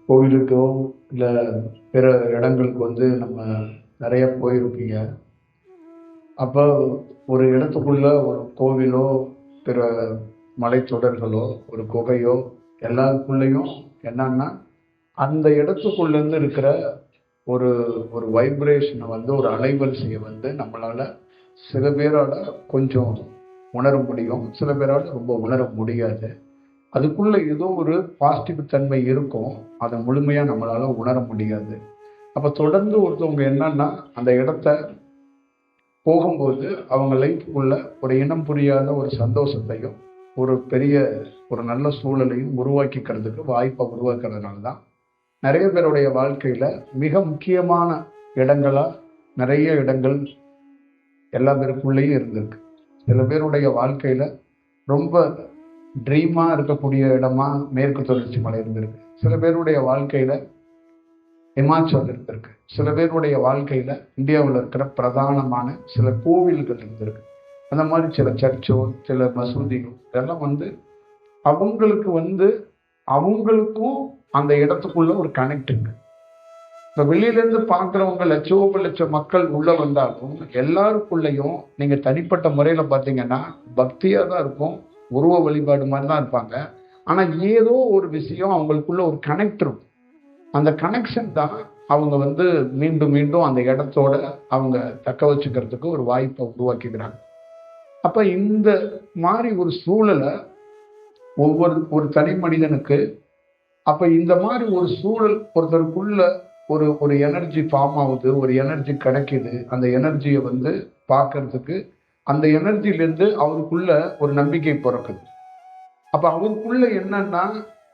கோவிலுக்கோ இல்லை பிற இடங்களுக்கு நம்ம நிறைய போயிருப்பீங்க. அப்போ ஒரு இடத்துக்குள்ள ஒரு கோவிலோ பிற மலைத்தொடர்களோ ஒரு குகையோ எல்லாருக்குள்ளேயும் என்னன்னா அந்த இடத்துக்குள்ளேருந்து இருக்கிற ஒரு ஒரு வைப்ரேஷனை ஒரு அலைவரிசையை நம்மளால சில பேரால கொஞ்சம் உணர முடியும், சில பேரால ரொம்ப உணர முடியாது. அதுக்குள்ள ஏதோ ஒரு பாசிட்டிவ் தன்மை இருக்கும், அதை முழுமையா நம்மளால உணர முடியாது. அப்ப தொடர்ந்து ஒருத்தவங்க என்னன்னா அந்த இடத்த போகும்போது அவங்க லைஃப்குள்ள ஒரு இனம் புரியாத ஒரு சந்தோஷத்தையும் ஒரு பெரிய ஒரு நல்ல சூழலையும் உருவாக்கிக்கிறதுக்கு வாய்ப்பை உருவாக்குறதுனால தான் நிறைய பேருடைய வாழ்க்கையில மிக முக்கியமான இடங்களா நிறைய இடங்கள் எல்லா பேருக்குள்ளேயும் இருந்திருக்கு. சில பேருடைய வாழ்க்கையில ரொம்ப ட்ரீமா இருக்கக்கூடிய இடமா மேற்கு தொடர்ச்சி மலை இருந்திருக்கு, சில பேருடைய வாழ்க்கையில இமாச்சல் இருந்திருக்கு, சில பேருடைய வாழ்க்கையில இந்தியாவில் இருக்கிற பிரதானமான சில கோவில்கள் இருந்திருக்கு. அந்த மாதிரி சில சர்ச்சோ சில மசூதிகளோ இதெல்லாம் அவங்களுக்கு அவங்களுக்கும் அந்த இடத்துக்குள்ள ஒரு கனெக்ட் இருக்கு. இப்ப வெளியிலேருந்து பார்க்குறவங்க லட்சோப மக்கள் உள்ள வந்தாலும் எல்லாருக்குள்ளேயும் நீங்க தனிப்பட்ட முறையில பார்த்தீங்கன்னா பக்தியா தான் இருக்கும், உருவ வழிபாடு மாதிரி தான் இருப்பாங்க. ஆனா ஏதோ ஒரு விஷயம் அவங்களுக்குள்ள ஒரு கனெக்ட் இருக்கும். அந்த கனெக்ஷன் தான் அவங்க மீண்டும் மீண்டும் அந்த இடத்தோட அவங்க தக்க வச்சுக்கிறதுக்கு ஒரு வாய்ப்பை உருவாக்கிக்கிறாங்க. அப்ப இந்த மாதிரி ஒரு சூழலை ஒரு தனி மனிதனுக்கு அப்ப இந்த மாதிரி ஒரு சூழல் ஒருத்தருக்குள்ள ஒரு ஒரு எனர்ஜி ஃபார்ம் ஆகுது, ஒரு எனர்ஜி கிடைக்குது. அந்த எனர்ஜியை பார்க்கறதுக்கு அந்த எனர்ஜிலேருந்து அவருக்குள்ள ஒரு நம்பிக்கை பிறக்குது. அப்ப அவருக்குள்ள என்னன்னா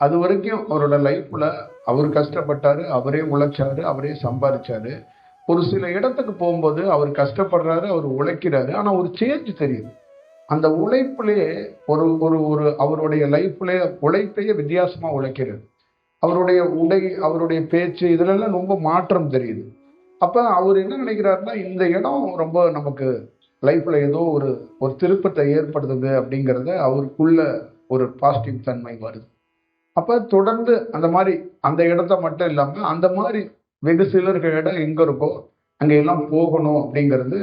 அது வரைக்கும் அவரோட லைஃப்ல அவர் கஷ்டப்பட்டாரு, அவரே உழைச்சாரு, அவரே சம்பாதிச்சாரு. ஒரு சில இடத்துக்கு போகும்போது அவர் கஷ்டப்படுறாரு, அவர் உழைக்கிறாரு, ஆனா ஒரு சேஞ்ச் தெரியுது. அந்த உழைப்புலேயே ஒரு ஒரு ஒரு அவருடைய லைஃப்லேயே உழைப்பையே வித்தியாசமா உழைக்கிறது. அவருடைய உடை, அவருடைய பேச்சு இதுலெல்லாம் ரொம்ப மாற்றம் தெரியுது. அப்ப அவர் என்ன நினைக்கிறாருன்னா இந்த இடம் ரொம்ப நமக்கு லைஃப்ல ஏதோ ஒரு ஒரு திருப்பத்தை ஏற்படுத்துது அப்படிங்கிறத அவருக்குள்ள ஒரு பாசிட்டிவ் தன்மை வருது. அப்ப தொடர்ந்து அந்த மாதிரி அந்த இடத்த மட்டும் இல்லாம அந்த மாதிரி வெகு சிலர்கள் இடம் எங்க இருக்கோ அங்க எல்லாம் போகணும் அப்படிங்கிறது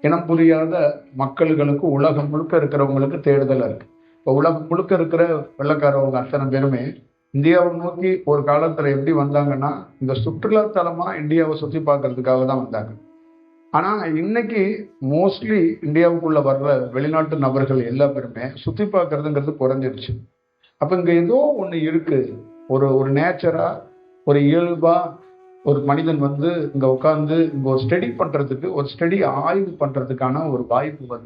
இனம் புரியாத மக்களுக்கு உலகம் முழுக்க இருக்கிறவங்களுக்கு தேடுதலா இருக்கு. இப்போ உலகம் முழுக்க இருக்கிற வெள்ளக்காரவங்க அத்தனை பேருமே இந்தியாவை நோக்கி ஒரு காலத்துல எப்படி வந்தாங்கன்னா இந்த சுற்றுலா தலமா இந்தியாவை சுத்தி பார்க்கறதுக்காக தான் வந்தாங்க. ஆனா இன்னைக்கு மோஸ்ட்லி இந்தியாவுக்குள்ள வர்ற வெளிநாட்டு நபர்கள் எல்லா பேருமே சுத்தி பார்க்கறதுங்கிறது குறைஞ்சிருச்சு. அப்ப இங்க ஏதோ ஒண்ணு இருக்கு, ஒரு ஒரு நேச்சரா ஒரு இயல்பா ஒரு மனிதன் இங்க உட்கார்ந்து இங்க ஒரு ஸ்டடி பண்றதுக்கு ஒரு ஸ்டடி ஆய்வு பண்றதுக்கான ஒரு வாய்ப்பு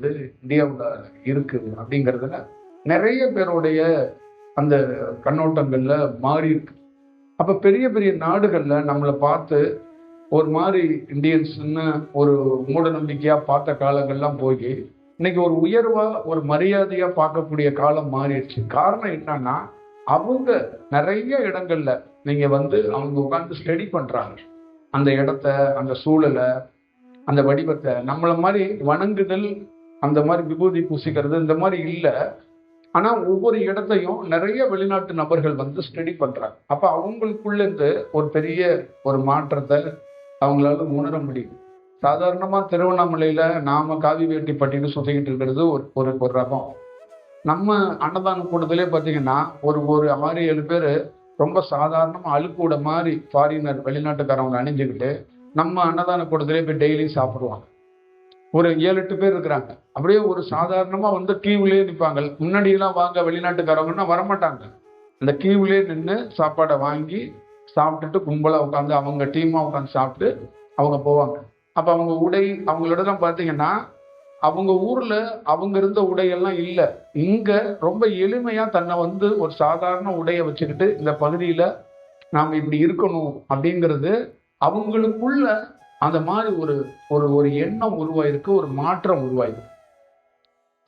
இந்தியாவுல இருக்கு அப்படிங்கிறதுல நிறைய பேருடைய அந்த கண்ணோட்டங்கள்ல மாறி இருக்கு. அப்ப பெரிய பெரிய நாடுகள்ல நம்மளை பார்த்து ஒரு மாதிரி இந்தியன்ஸ்ன்னு ஒரு மூட நம்பிக்கையா பார்த்த காலங்கள்லாம் போய் இன்னைக்கு ஒரு உயர்வா ஒரு மரியாதையா பார்க்கக்கூடிய காலம் மாறிடுச்சு. காரணம் என்னன்னா அவங்க நிறைய இடங்கள்ல நீங்க அவங்க உட்கார்ந்து ஸ்டடி பண்றாங்க அந்த இடத்த, அந்த சூழலை, அந்த வடிவத்தை. நம்மள மாதிரி வணங்குதல், அந்த மாதிரி விபூதி பூசிக்கிறது இந்த மாதிரி இல்லை. ஆனா ஒவ்வொரு இடத்தையும் நிறைய வெளிநாட்டு நபர்கள் ஸ்டடி பண்றாங்க. அப்ப அவங்களுக்குள்ள இருந்து ஒரு பெரிய ஒரு மாற்றத்தை அவங்களால உணர முடியும். சாதாரணமா திருவண்ணாமலையில நாம காவி வேட்டி பட்டின்னு சுத்திக்கிட்டு இருக்கிறது ஒரு ஒரு ரகம். நம்ம அன்னதான கூட்டத்திலே பார்த்தீங்கன்னா ஒரு ஒரு 6-7 பேர் ரொம்ப சாதாரணமா அழுக்கூட மாதிரி ஃபாரினர் வெளிநாட்டுக்காரவங்க அணிஞ்சுக்கிட்டு நம்ம அன்னதான கூட்டத்திலே போய் டெய்லி சாப்பிடுவாங்க. ஒரு 7-8 பேர் இருக்கிறாங்க. அப்படியே ஒரு சாதாரணமா கியூவிலே நிற்பாங்க. முன்னாடியெல்லாம் வாங்க வெளிநாட்டுக்காரவங்கன்னா வரமாட்டாங்க. அந்த கியூவிலே நின்று சாப்பாடை வாங்கி சாப்பிட்டுட்டு கும்பலா உட்காந்து அவங்க டீமா உட்காந்து சாப்பிட்டு அவங்க போவாங்க. அப்ப அவங்க உடை அவங்களோடலாம் பார்த்தீங்கன்னா அவங்க ஊர்ல அவங்க இருந்த உடையெல்லாம் இல்லை. இங்க ரொம்ப எளிமையா தன்னை ஒரு சாதாரண உடையை வச்சுக்கிட்டு இந்த பகுதியில நாம இப்படி இருக்கணும் அப்படிங்கிறது அவங்களுக்குள்ள அந்த மாதிரி ஒரு ஒரு ஒரு எண்ணம் உருவாயிருக்கு, ஒரு மாற்றம் உருவாயிருக்கு.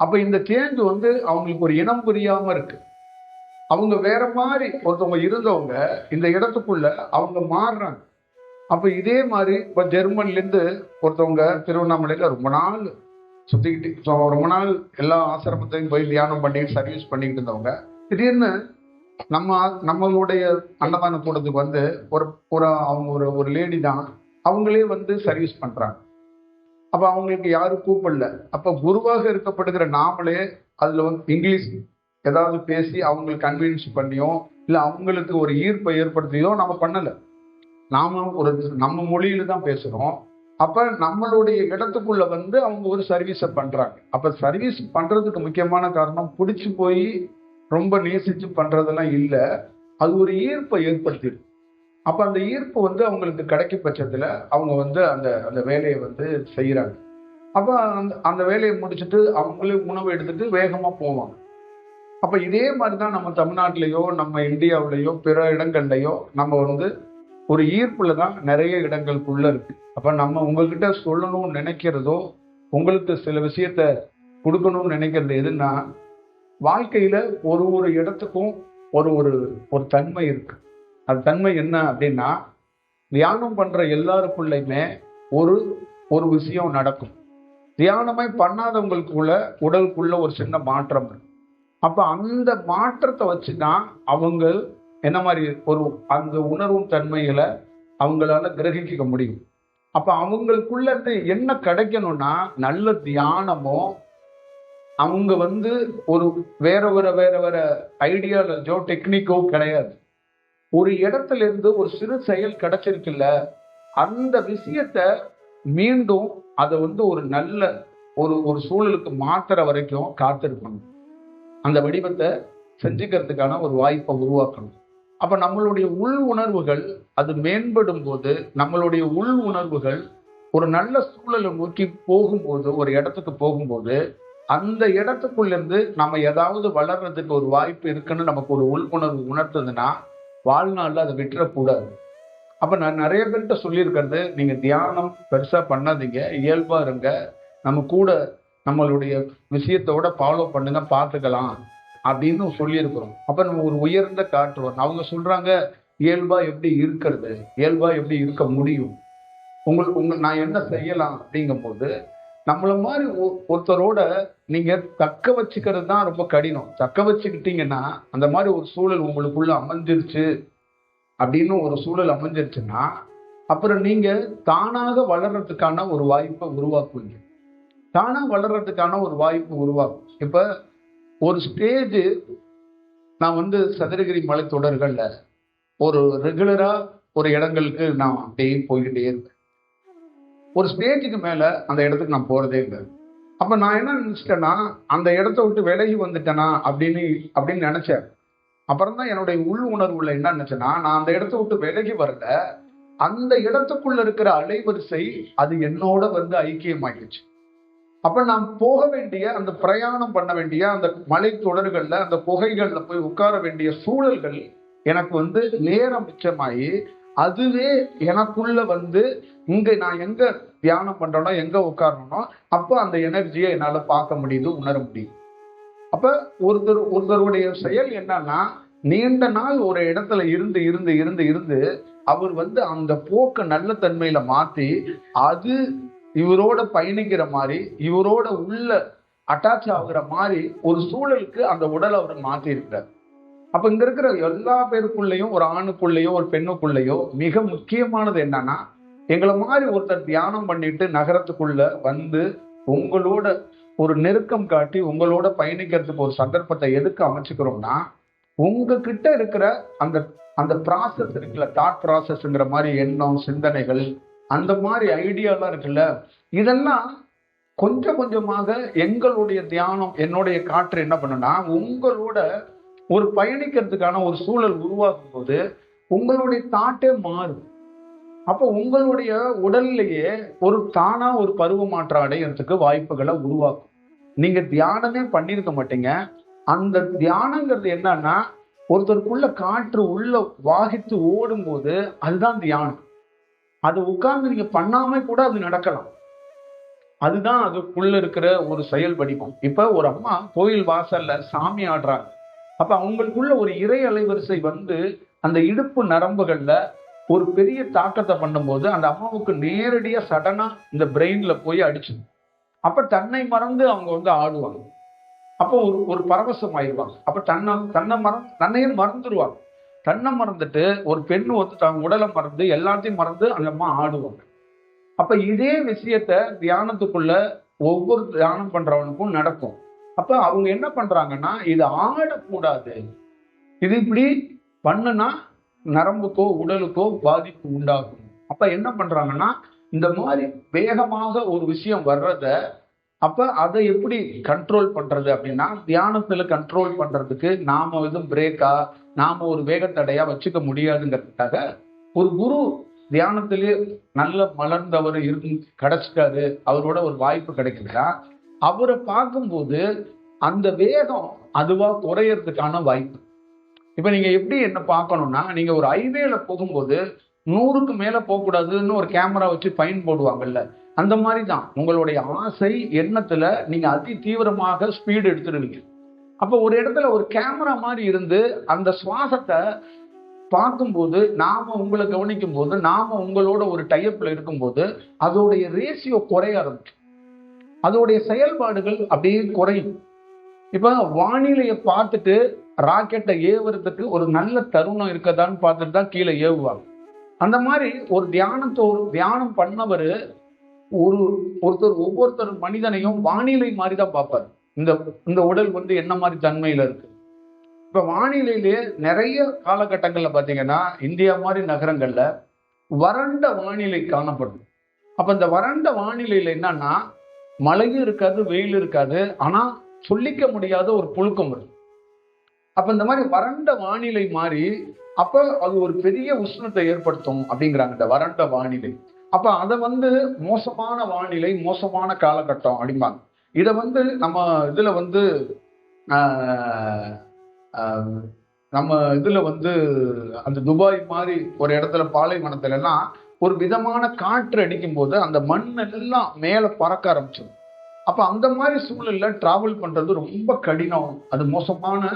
அப்ப இந்த சேஞ்ச் அவங்களுக்கு ஒரு இனம் புரியாம இருக்கு. அவங்க வேற மாதிரி ஒருத்தவங்க இருந்தவங்க இந்த இடத்துக்குள்ள அவங்க மாறுறாங்க. அப்ப இதே மாதிரி இப்ப ஜெர்மன்ல இருந்து ஒருத்தவங்க திருவண்ணாமலையில ரொம்ப நாள் சுத்திக்கிட்டு ரொம்ப நாள் எல்லா ஆசிரமத்தையும் போய் தியானம் பண்ணி சர்வீஸ் பண்ணிக்கிட்டு இருந்தவங்க திடீர்னு நம்ம நம்மளுடைய அன்னதான கூடத்துக்கு வந்து ஒரு ஒரு அவங்க ஒரு ஒரு லேடி தான் அவங்களே வந்து சர்வீஸ் பண்றாங்க. அப்ப அவங்களுக்கு யாரும் கூப்பிடல. அப்ப குருவாக இருக்கப்படுகிற நாமளே அதுல வந்து இங்கிலீஷ் ஏதாவது பேசி அவங்களுக்கு கன்வின்ஸ் பண்ணியோ இல்ல அவங்களுக்கு ஒரு ஈர்ப்பை ஏற்படுத்தியோ நம்ம பண்ணல. நாம ஒரு நம்ம மொழியில தான் பேசுறோம். அப்ப நம்மளுடைய இடத்துக்குள்ள வந்து அவங்க ஒரு சர்வீஸை பண்றாங்க. அப்ப சர்வீஸ் பண்றதுக்கு முக்கியமான காரணம் பிடிச்சு போய் ரொம்ப நேசிச்சு பண்றதெல்லாம் இல்ல. அது ஒரு ஈர்ப்பை ஏற்படுத்திடும். அப்ப அந்த ஈர்ப்பு வந்து அவங்களுக்கு கிடைக்க பட்சத்துல அவங்க வந்து அந்த அந்த வேலையை வந்து செய்யறாங்க. அப்ப அந்த அந்த வேலையை முடிச்சுட்டு அவங்களே உணவு எடுத்துட்டு வேகமா போவாங்க. அப்ப இதே மாதிரிதான் நம்ம தமிழ்நாட்டிலேயோ நம்ம இந்தியாவிலேயோ பிற இடங்கள்லயோ நம்ம வந்து ஒரு ஈர்ப்புல தான் நிறைய இடங்களுக்குள்ள இருக்கு. அப்ப நம்ம உங்ககிட்ட சொல்லணும்னு நினைக்கிறதோ உங்களுக்கு சில விஷயத்த கொடுக்கணும்னு நினைக்கிறது எதுன்னா, வாழ்க்கையில ஒரு ஒரு இடத்துக்கும் ஒரு ஒரு ஒரு தன்மை இருக்கு. அந்த தன்மை என்ன அப்படின்னா, தியானம் பண்ற எல்லாருக்குள்ளயுமே ஒரு ஒரு விஷயம் நடக்கும். தியானமே பண்ணாதவங்களுக்குள்ள உடலுக்குள்ள ஒரு சின்ன மாற்றம் இருக்கு. அப்ப அந்த மாற்றத்தை வச்சுதான் அவங்க என்ன மாதிரி ஒரு அந்த உணர்வும் தன்மைகளை அவங்களால கிரகிக்க முடியும். அப்ப அவங்களுக்குள்ள இருந்து என்ன கிடைக்கணும்னா, நல்ல தியானமோ அவங்க வந்து ஒரு வேற வேற வேற வேற ஐடியாலஜோ டெக்னிக்கோ கிடையாது. ஒரு இடத்துல இருந்து ஒரு சிறு செயல் கிடைச்சிருக்குல்ல, அந்த விஷயத்த மீண்டும் அதை வந்து ஒரு நல்ல ஒரு ஒரு சூழலுக்கு மாத்துற வரைக்கும் காத்திருக்கணும். அந்த வடிவத்தை செஞ்சுக்கிறதுக்கான ஒரு வாய்ப்பை உருவாக்கணும். அப்ப நம்மளுடைய உள் உணர்வுகள் அது மேம்படும் போது, நம்மளுடைய உள் உணர்வுகள் ஒரு நல்ல சூழலை நோக்கி போகும்போது, ஒரு இடத்துக்கு போகும்போது, அந்த இடத்துக்குள்ள இருந்து நம்ம ஏதாவது வளர்றதுக்கு ஒரு வாய்ப்பு இருக்குன்னு நமக்கு ஒரு உள் உணர்வு உணர்த்துதுன்னா, வாழ்நாள்ல அதை விட்டுறக்கூடாது. அப்ப நான் நிறைய பேர்கிட்ட சொல்லியிருக்கிறது, நீங்க தியானம் பெருசா பண்ணாதீங்க, இயல்பா இருங்க, நம்ம கூட நம்மளுடைய விஷயத்தோட ஃபாலோ பண்ணுங்க, பார்த்துக்கலாம் அப்படின்னு சொல்லியிருக்கிறோம். அப்ப நம்ம ஒரு உயர்ந்த காட்டுவோம். அவங்க சொல்றாங்க, இயல்பா எப்படி இருக்கிறது, இயல்பா எப்படி இருக்க முடியும், உங்களுக்கு நான் என்ன செய்யலாம் அப்படிங்கும் போது, நம்மள மாதிரி ஒருத்தரோட நீங்க தக்க வச்சுக்கிறது தான் ரொம்ப கடினம். தக்க வச்சுக்கிட்டீங்கன்னா அந்த மாதிரி ஒரு சூழல் உங்களுக்குள்ள அமைஞ்சிருச்சு அப்படின்னு ஒரு சூழல் அமைஞ்சிருச்சுன்னா, அப்புறம் நீங்க தானாக வளர்றதுக்கான ஒரு வாய்ப்பை உருவாக்குவீங்க. தானா வளர்றதுக்கான ஒரு வாய்ப்பு உருவாக்கும். இப்ப ஒரு ஸ்டேஜ் நான் வந்து சதுரகிரி மலைத்தொடர்கள்ல ஒரு ரெகுலரா ஒரு இடங்களுக்கு நான் அப்படியே போய்கிட்டே இருப்பேன். ஒரு ஸ்டேஜுக்கு மேல அந்த இடத்துக்கு நான் போறதே இல்லை. அப்ப நான் என்ன நினைச்சிட்டேன்னா, அந்த இடத்த விட்டு விலகி வந்துட்டேனா அப்படின்னு நினைச்சேன். அப்புறம் தான் என்னுடைய உள் உணர்வுல என்ன நினைச்சேன்னா, நான் அந்த இடத்த விட்டு விலகி வரல, அந்த இடத்துக்குள்ள இருக்கிற அலைவரிசை அது என்னோட வந்து ஐக்கியமாகிடுச்சு. அப்ப நான் போக வேண்டிய அந்த பிரயாணம் பண்ண வேண்டிய அந்த மலை தொடர்கள்ல அந்த குகைகள்ல போய் உட்கார வேண்டிய சூழல்கள் எனக்கு வந்து நேரம் மிச்சமாயி, அதுவே எனக்குள்ள வந்து இங்க நான் எங்க தியானம் பண்றேனோ எங்க உட்காரணும்னோ அப்போ அந்த எனர்ஜியை என்னால பார்க்க முடியுது, உணர முடியுது. அப்ப ஒருத்தருடைய செயல் என்னன்னா, நீண்ட நாள் ஒரு இடத்துல இருந்து இருந்து இருந்து இருந்து அவர் வந்து அந்த போக்க நல்ல தன்மையில மாத்தி அது இவரோட பயணிக்கிற மாதிரி, இவரோட உள்ள அட்டாச் ஆகுற மாதிரி ஒரு சூழலுக்கு அந்த உடலை அவர் மாத்தி இருக்கிறார். அப்ப இங்க இருக்கிற எல்லா பேருக்குள்ளேயும் ஒரு ஆணுக்குள்ளேயோ ஒரு பெண்ணுக்குள்ளேயோ மிக முக்கியமானது என்னன்னா, எங்களை மாதிரி ஒருத்தர் தியானம் பண்ணிட்டு நகரத்துக்குள்ள வந்து உங்களோட ஒரு நெருக்கம் காட்டி உங்களோட பயணிக்கிறதுக்கு ஒரு சந்தர்ப்பத்தை எதுக்கு அமைச்சுக்கிறோம்னா, உங்ககிட்ட இருக்கிற அந்த அந்த ப்ராசஸ் இருக்குல்ல, தாட் ப்ராசஸ்ங்கிற மாதிரி எண்ணம் சிந்தனைகள் அந்த மாதிரி ஐடியாலாம் இருக்குல்ல, இதெல்லாம் கொஞ்சம் கொஞ்சமாக எங்களுடைய தியானம் என்னுடைய காற்று என்ன பண்ணுன்னா, உங்களோட ஒரு பயணிக்கிறதுக்கான ஒரு சூழல் உருவாக்கும் போது உங்களுடைய தாட்டே மாறும். அப்ப உங்களுடைய உடல்லையே ஒரு தானா ஒரு பருவ மாற்றம் அடையிறதுக்கு வாய்ப்புகளை உருவாக்கும். நீங்க தியானமே பண்ணிருக்க மாட்டீங்க. அந்த தியானங்கிறது என்னன்னா, ஒருத்தருக்குள்ள காற்று உள்ள வாகித்து ஓடும் போது அதுதான் தியானம். அது உட்கார்ந்து நீங்க பண்ணாம கூட அது நடக்கலாம். அதுதான் அதுக்குள்ள இருக்கிற ஒரு செயல் வடிவம். இப்ப ஒரு அம்மா கோயில் வாசல்ல சாமி ஆடுறாங்க. அப்ப அவங்களுக்குள்ள ஒரு இறை அலைவரிசை வந்து அந்த இடுப்பு நரம்புகள்ல ஒரு பெரிய தாக்கத்தை பண்ணும்போது அந்த அம்மாவுக்கு நேரடியா சடனா இந்த பிரெயின்ல போய் அடிச்சு, அப்ப தன்னை மறந்து அவங்க வந்து ஆடுவாங்க. அப்போ ஒரு ஒரு பரவசம் ஆயிடுவாங்க. அப்ப தன்னையும் மறந்துடுவாங்க. தன்னை மறந்துட்டு ஒரு பெண் வந்து தன் உடலை மறந்து எல்லாத்தையும் மறந்து அந்த அம்மா ஆடுவாங்க. அப்ப இதே விஷயத்த தியானத்துக்குள்ள ஒவ்வொரு தியானம் பண்றவனுக்கும் நடக்கும். அப்ப அவங்க என்ன பண்றாங்கன்னா, இது ஆடக்கூடாது, இது இப்படி பண்ணுனா நரம்புக்கோ உடலுக்கோ பாதிப்பு உண்டாகும். அப்ப என்ன பண்றாங்கன்னா, இந்த மாதிரி வேகமாக ஒரு விஷயம் வர்றத அப்ப அதை எப்படி கண்ட்ரோல் பண்றது அப்படின்னா, தியானத்துல கண்ட்ரோல் பண்றதுக்கு நாம எதுவும் பிரேக்கா நாம ஒரு வேகத்தடையா வச்சுக்க முடியாதுங்கிறதுக்காக ஒரு குரு தியானத்திலே நல்ல மலர்ந்தவர் இருந்து கிடைச்சிட்டாரு, அவரோட ஒரு வாய்ப்பு கிடைக்குதுன்னா அவரை பார்க்கும்போது அந்த வேகம் அதுவா குறையறதுக்கான வாய்ப்பு. இப்ப நீங்க எப்படி என்ன பார்க்கணும்னா, நீங்க ஒரு ஹைவேல போகும்போது 100க்கு மேல போகக்கூடாதுன்னு ஒரு கேமரா வச்சு ஃபைன் போடுவாங்கல்ல, அந்த மாதிரி தான் உங்களுடைய ஆசை எண்ணத்துல நீங்க அதி தீவிரமாக ஸ்பீடு எடுத்துடுவீங்க. அப்ப ஒரு இடத்துல ஒரு கேமரா மாதிரி இருந்து அந்த சுவாசத்தை பார்க்கும்போது, நாம உங்களை கவனிக்கும் போது, நாம உங்களோட ஒரு டைப்ல இருக்கும்போது அதோடைய ரேஷியோ குறைய ஆரம்பிக்கும். அதோடைய செயல்பாடுகள் அப்படியே குறையும். இப்ப வானிலையை பார்த்துட்டு ராக்கெட்டை ஏவுறதுக்கு ஒரு நல்ல தருணம் இருக்கதான்னு பார்த்துட்டு தான் கீழே ஏவுவாங்க. அந்த மாதிரி ஒரு தியானம் பண்ணவர் ஒவ்வொருத்தர் மனிதனையும் வானிலை மாதிரி தான் பார்ப்பார். இந்த இந்த உடல் வந்து என்ன மாதிரி தன்மையில இருக்கு. இப்ப வானிலையிலேயே நிறைய காலகட்டங்கள்ல பாத்தீங்கன்னா, இந்தியா மாதிரி நகரங்கள்ல வறண்ட வானிலை காணப்படும். அப்ப இந்த வறண்ட வானிலையில என்னன்னா, மழையும் இருக்காது, வெயில் இருக்காது, ஆனா சொல்லிக்க முடியாத ஒரு புழுக்கம் வரும். அப்ப இந்த மாதிரி வறண்ட வானிலை மாறி அப்ப அது ஒரு பெரிய உஷ்ணத்தை ஏற்படுத்தும் அப்படிங்கிறாங்க இந்த வறண்ட வானிலை. அப்ப அதை வந்து மோசமான வானிலை, மோசமான காலகட்டம் அப்படிம்பாங்க. இதை வந்து நம்ம இதுல வந்து நம்ம இதுல வந்து அந்த துபாய் மாதிரி ஒரு இடத்துல பாலைவனத்துல எல்லாம் ஒரு விதமான காற்று அடிக்கும் போது அந்த மண் எல்லாம் மேல பறக்க ஆரம்பிச்சிடும். அப்ப அந்த மாதிரி சூழல்ல டிராவல் பண்றது ரொம்ப கடினம். அது மோசமான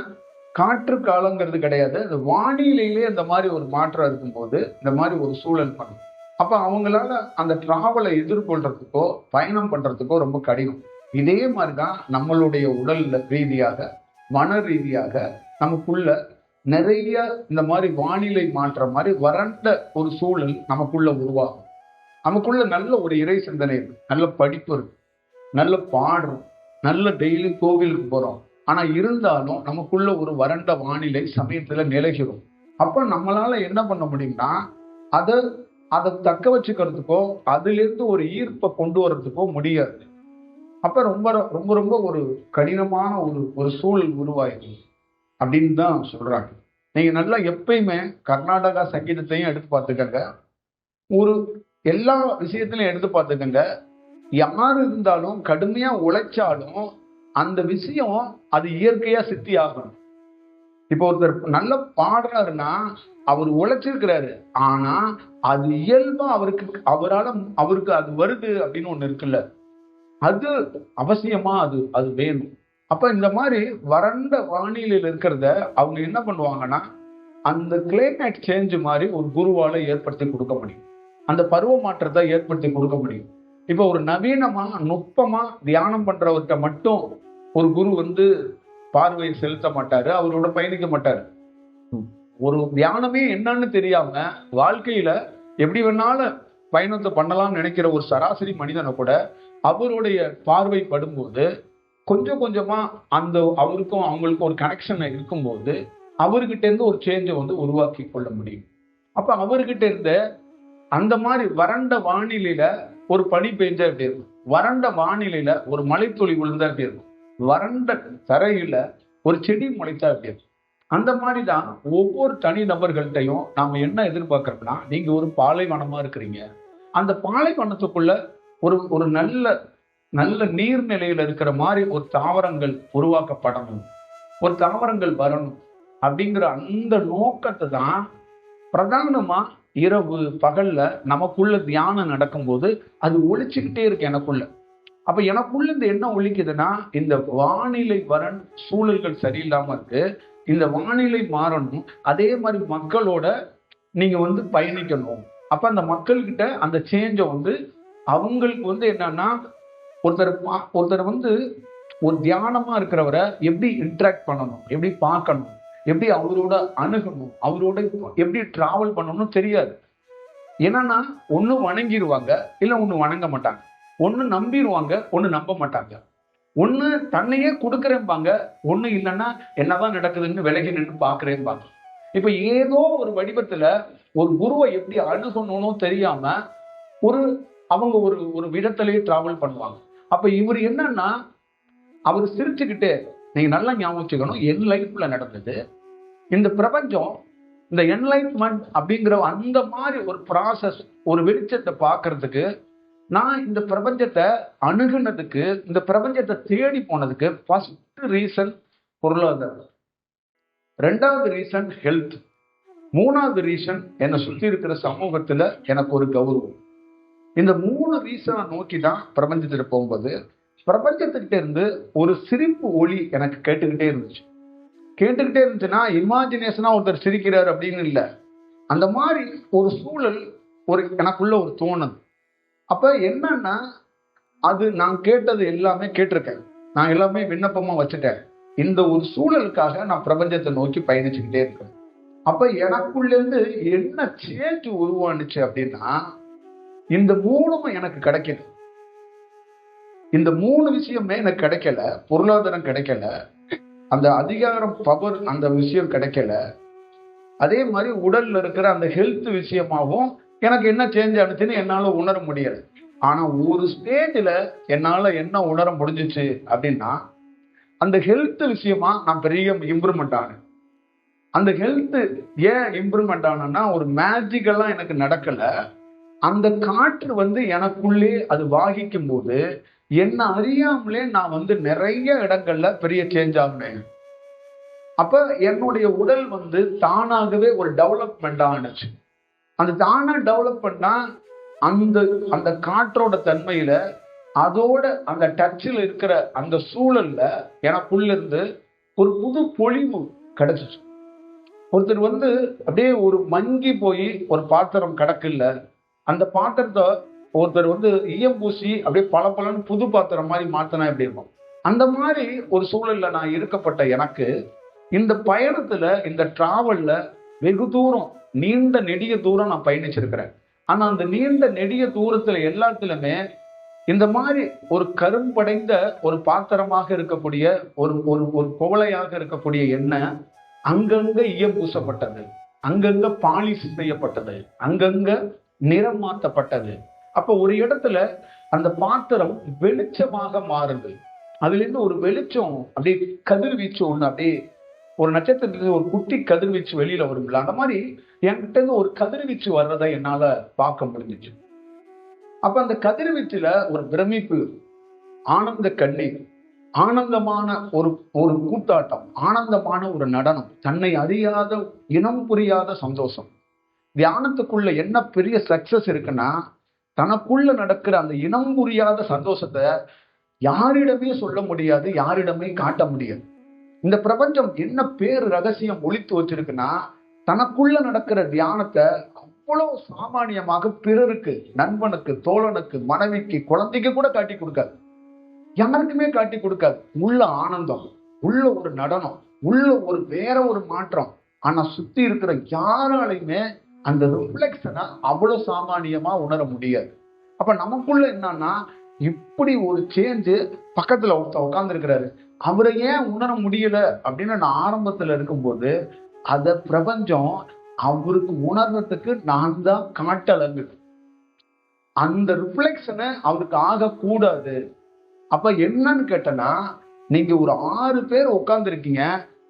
காற்று காலங்கிறது கிடையாது. அது வானிலையிலே அந்த மாதிரி ஒரு மாற்றம் இருக்கும்போது இந்த மாதிரி ஒரு சூழல் பண்ணும். அப்ப அவங்களால அந்த டிராவலை எதிர்கொள்றதுக்கோ பயணம் பண்றதுக்கோ ரொம்ப கடினம். இதே மாதிரிதான் நம்மளுடைய உடல் ரீதியாக மன ரீதியாக நமக்குள்ள நிறைய இந்த மாதிரி வானிலை மாற்ற மாதிரி வறண்ட ஒரு சூழல் நமக்குள்ள உருவாகும். நமக்குள்ள நல்ல ஒரு இறை சிந்தனை இருக்கு, நல்ல படிப்பு இருக்கு, நல்ல பாடுறோம், நல்ல டெய்லி கோவிலுக்கு போறோம். ஆனா இருந்தாலும் நமக்குள்ள ஒரு வறண்ட வானிலை சமயத்துல நிலைகிறோம். அப்ப நம்மளால என்ன பண்ண முடியும்னா, அதை அதை தக்க வச்சுக்கிறதுக்கோ அதுல இருந்து ஒரு ஈர்ப்பை கொண்டு வர்றதுக்கோ முடியாது. அப்ப ரொம்ப ரொம்ப ரொம்ப ஒரு கடினமான ஒரு சூழல் உருவாயிடும் அப்படின்னு தான் சொல்றாங்க. நீங்க நல்லா எப்பயுமே கர்நாடகா சங்கீதத்தையும் எடுத்து பார்த்துக்கங்க, ஒரு எல்லா விஷயத்திலையும் எடுத்து பார்த்துக்கங்க. யாரு இருந்தாலும் கடுமையா உழைச்சாலும் அந்த விஷயம் அது இயற்கையா சித்தி ஆகணும். இப்போ ஒருத்தர் நல்லா பாடுறாருன்னா அவர் உழைச்சிருக்கிறாரு, ஆனா அது இயல்பா அவருக்கு அது வருது அப்படின்னு ஒண்ணு இருக்குல்ல, அது அவசியமா அது அது வேணும். அப்ப இந்த மாதிரி வறண்ட வானிலையில் இருக்கிறத அவங்க என்ன பண்ணுவாங்கன்னா, அந்த கிளைமேட் சேஞ்ச் மாதிரி ஒரு குருவால ஏற்படுத்தி கொடுக்க முடியும். அந்த பருவ மாற்றத்தை ஏற்படுத்தி கொடுக்க முடியும். இப்ப ஒரு நவீனமா நுட்பமா தியானம் பண்றவர்கிட்ட மட்டும் ஒரு குரு வந்து பார்வையை செலுத்த மாட்டாரு, அவரோட பயணிக்க மாட்டாரு. ஒரு தியானமே என்னன்னு தெரியாம வாழ்க்கையில எப்படி வேணாலும் பயணத்தை பண்ணலாம்னு நினைக்கிற ஒரு சராசரி மனிதனை கூட அவருடைய பார்வை படும்போது கொஞ்சம் கொஞ்சமா அந்த அவருக்கும் அவங்களுக்கும் ஒரு கனெக்ஷன் இருக்கும்போது அவர்கிட்ட இருந்து ஒரு சேஞ்சை வந்து உருவாக்கி கொள்ள முடியும். அப்ப அவர்கிட்ட இருந்த அந்த மாதிரி வறண்ட வானிலையில ஒரு பனி பெஞ்சா எப்படி இருக்கும், வறண்ட வானிலையில ஒரு மலைத்துளி விழுந்தா எப்படி இருக்கும், வறண்ட தரையில ஒரு செடி முளைத்தா எப்படி இருக்கும். அந்த மாதிரிதான் ஒவ்வொரு தனி நபர்கள்ட்டையும் நாம என்ன எதிர்பார்க்கறோம்னா, நீங்க ஒரு பாலைவனமா இருக்கிறீங்க, அந்த பாலைவனத்துக்குள்ள ஒரு ஒரு நல்ல நல்ல நீர்நிலையில இருக்கிற மாதிரி ஒரு தாவரங்கள் உருவாக்கப்படணும், ஒரு தாவரங்கள் வரணும் அப்படிங்கிற அந்த நோக்கத்தை தான் பிரதானமா இரவு பகல்ல நமக்குள்ள தியானம் நடக்கும்போது அது ஒழிச்சுக்கிட்டே இருக்கு எனக்குள்ள. அப்ப எனக்குள்ள இந்த என்ன ஒழிக்குதுன்னா, இந்த வானிலை சூழல்கள் சரியில்லாம இருக்கு, இந்த வானிலை மாறணும், அதே மாதிரி மக்களோட நீங்க வந்து பயணிக்கணும். அப்ப அந்த மக்கள்கிட்ட அந்த சேஞ்சை வந்து அவங்களுக்கு வந்து என்னன்னா, ஒருத்தர் வந்து ஒரு தியானமா இருக்கிறவரை எப்படி இன்ட்ராக்ட் பண்ணணும், எப்படி பார்க்கணும், எப்படி அவரோட அணுகணும், அவரோட எப்படி டிராவல் பண்ணணும்னு தெரியாது. என்னன்னா ஒண்ணு வணங்கிடுவாங்க, இல்ல ஒண்ணு வணங்க மாட்டாங்க. ஒண்ணு நம்பிடுவாங்க, ஒண்ணு நம்ப மாட்டாங்க. ஒண்ணு தன்னையே கொடுக்குறேன்பாங்க, ஒண்ணு இல்லைன்னா என்னதான் நடக்குதுன்னு விலகி நின்று பாக்குறேன்பாங்க. இப்ப ஏதோ ஒரு வடிவத்துல ஒரு குருவை எப்படி அணுகணும்னு தெரியாம ஒரு அவங்க ஒரு ஒரு விடத்திலேயே டிராவல் பண்ணுவாங்க. அப்ப இவர் என்னன்னா அவர் சிரிச்சுக்கிட்டு, நீங்க நல்லா ஞாபகம் வச்சுக்கணும், என் லைஃப்ல நடந்தது இந்த பிரபஞ்சம், இந்த என்லைட்மெண்ட் அப்படிங்கிற அந்த மாதிரி ஒரு ப்ராசஸ், ஒரு வெளிச்சத்தை பார்க்கறதுக்கு, நான் இந்த பிரபஞ்சத்தை அணுகுனதுக்கு, இந்த பிரபஞ்சத்தை தேடி போனதுக்கு ஃபர்ஸ்ட் ரீசன் பொருளாதாரம், ரெண்டாவது ரீசன் ஹெல்த், மூணாவது ரீசன் என்னை சுத்தி இருக்கிற சமூகத்துல எனக்கு ஒரு கௌரவம். இந்த 3 ரீசனை நோக்கி தான் பிரபஞ்சத்திட்ட போகும்போது, பிரபஞ்சத்துக்கிட்ட இருந்து ஒரு சிரிப்பு ஒளி எனக்கு கேட்டுக்கிட்டே இருந்துச்சுன்னா இமேஜினேஷனா ஒருத்தர் சிரிக்கிறார் அப்படின்னு இல்லை, அந்த மாதிரி ஒரு சூழல் ஒரு எனக்குள்ள ஒரு தோணுது. அப்ப என்னன்னா அது நான் கேட்டது எல்லாமே கேட்டிருக்கேன், நான் எல்லாமே விண்ணப்பமா வச்சுட்டேன். இந்த ஒரு சூழலுக்காக நான் பிரபஞ்சத்தை நோக்கி பயணிச்சுக்கிட்டே இருக்கேன். அப்ப எனக்குள்ள இருந்து என்ன சேஞ்ச் உருவானுச்சு அப்படின்னா, இந்த 3ம் எனக்கு கிடைக்கல. இந்த 3 விஷயமே எனக்கு கிடைக்கல. பொருளாதாரம் கிடைக்கல, அந்த அதிகாரம் பவர் அந்த விஷயம் கிடைக்கல, அதே மாதிரி உடல்ல இருக்கிற அந்த ஹெல்த் விஷயமாகவும் எனக்கு என்ன சேஞ்ச் ஆனிச்சுன்னு என்னால உணர முடியல. ஆனா ஒரு ஸ்டேஜ்ல என்னால என்ன உணர முடிஞ்சிச்சு அப்படின்னா, அந்த ஹெல்த் விஷயமா நான் பெரிய இம்ப்ரூவ்மெண்ட் ஆனேன். அந்த ஹெல்த் ஏன் இம்ப்ரூவ்மெண்ட் ஆனா, ஒரு மேஜிக்கெல்லாம் எனக்கு நடக்கல, அந்த காற்று எனக்குள்ளே அது வாகிக்கும் போது என்ன அறியாமலே நான் நிறைய இடங்கள்ல பெரிய சேஞ்ச் ஆகுனேன். அப்ப என்னுடைய உடல் தானாகவே ஒரு டெவலப்மெண்ட் ஆனிச்சு. அந்த தானா டெவலப் பண்ணா அந்த அந்த காற்றோட தன்மையில, அதோட அந்த டச்சில் இருக்கிற அந்த சூழல்ல எனக்குள்ள இருந்து ஒரு புது பொலிவு கிடைச்சிச்சு. ஒருத்தர் அப்படியே ஒரு மங்கி போய் ஒரு பாத்திரம் கிடக்குல்ல, அந்த பாத்திரத்தை ஒருத்தர் ஈயம் பூசி அப்படியே பளபளன்னு புது பாத்திரம் மாதிரி மாத்தினா எப்படி இருக்கும், அந்த மாதிரி ஒரு சூழல்ல நான் இருக்கப்பட்ட எனக்கு இந்த பயணத்துல, இந்த டிராவல்ல வெகு தூரம், நீண்ட நெடிய தூரம் நான் பயணிச்சிருக்கிறேன். ஆனா அந்த நீண்ட நெடிய தூரத்துல எல்லாத்துலயுமே இந்த மாதிரி ஒரு கரும்படைந்த ஒரு பாத்திரமாக இருக்கக்கூடிய ஒரு ஒரு ஒரு குவளையாக இருக்கக்கூடிய எண்ணெய் அங்கங்க ஈயம் பூசப்பட்டது, அங்கங்க பாலிஷ் செய்யப்பட்டது, அங்கங்க நிறம் மாற்றப்பட்டது. அப்ப ஒரு இடத்துல அந்த பாத்திரம் வெளிச்சமாக மாறுது. அதுல இருந்து ஒரு வெளிச்சம் அப்படியே கதிர்வீச்சு ஒண்ணு, அப்படியே ஒரு நட்சத்திரத்துல ஒரு குட்டி கதிர்வீச்சு வெளியில வரும்ல, அந்த மாதிரி என்கிட்ட இருந்து ஒரு கதிர்வீச்சு வர்றதை என்னால பார்க்க முடிஞ்சிச்சு. அப்ப அந்த கதிர்வீச்சுல ஒரு பிரமிப்பு, ஆனந்த கண்ணீர், ஆனந்தமான ஒரு ஒரு கூத்தாட்டம், ஆனந்தமான ஒரு நடனம், தன்னை அறியாத இனம் புரியாத சந்தோஷம். தியானத்துக்குள்ள என்ன பெரிய சக்சஸ் இருக்குன்னா, தனக்குள்ள நடக்கிற அந்த இனம் புரியாத சந்தோஷத்தை யாரிடமே சொல்ல முடியாது, யாரிடமே காட்ட முடியாது. இந்த பிரபஞ்சம் என்ன பேர் ரகசியம் ஒளித்து வச்சிருக்குன்னா, தனக்குள்ள நடக்கிற தியானத்தை அவ்வளவு சாமானியமாக பிறருக்கு, நண்பனுக்கு, தோழனுக்கு, மனைவிக்கு, குழந்தைக்கு கூட காட்டி கொடுக்காது, யாருக்குமே காட்டி கொடுக்காது. உள்ள ஆனந்தம், உள்ள ஒரு நடனம், உள்ள ஒரு வேற ஒரு மாற்றம். ஆனா சுத்தி இருக்கிற யாராலையுமே அந்த ரிஃப்ளெக்ஷனை அவ்வளவு சாமானியமா உணர முடியாது. அப்ப நமக்குள்ள என்னன்னா, இப்படி ஒரு சேஞ்சு பக்கத்துல ஒருத்தர் உட்கார்ந்து இருக்கிறாரு, அவரை ஏன் உணர முடியல அப்படின்னு நான் ஆரம்பத்துல இருக்கும்போது, அத பிரபஞ்சம் அவருக்கு உணர்றதுக்கு நான் தான் காட்டலங்கு. அந்த ரிஃப்ளெக்ஷனை அவருக்கு ஆகக்கூடாது. அப்ப என்னன்னு கேட்டனா, நீங்க ஒரு 6 பேர் உட்கார்ந்து இருக்கீங்க,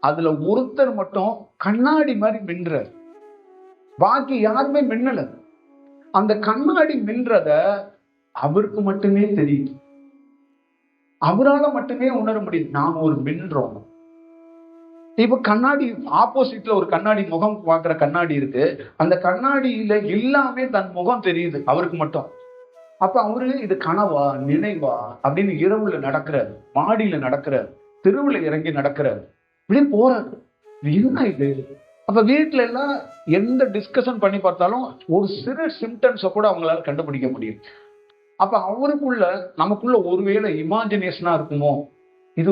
அதுல ஒருத்தர் மட்டும் கண்ணாடி மாதிரி மின்றார், பாக்கி யாருமே மின்னல. அந்த கண்ணாடி மின்றத அவருக்கு மட்டுமே தெரியும், அவரால மட்டுமே உணர முடியுது. நாம ஒரு மின்றோம். இப்ப கண்ணாடி ஆப்போசிட்ல ஒரு கண்ணாடி, முகம் பார்க்கிற கண்ணாடி இருக்கு, அந்த கண்ணாடியில எல்லாமே தன் முகம் தெரியுது அவருக்கு மட்டும். அப்ப அவரு இது கனவா நினைவா அப்படின்னு இரவுல நடக்கிறாரு, மாடியில நடக்கிறாரு, தெருவுல இறங்கி நடக்கிறாரு, இப்படி போறாரு. என்ன இது? அப்ப வீட்டுல எல்லாம் எந்த டிஸ்கஷன் பண்ணி பார்த்தாலும் ஒரு சிறு சிம்டம்ஸை கூட அவங்களால கண்டுபிடிக்க முடியும். அப்ப அவருக்குள்ள நமக்குள்ள ஒருவேளை இமேஜினேஷனா இருக்குமோ, இது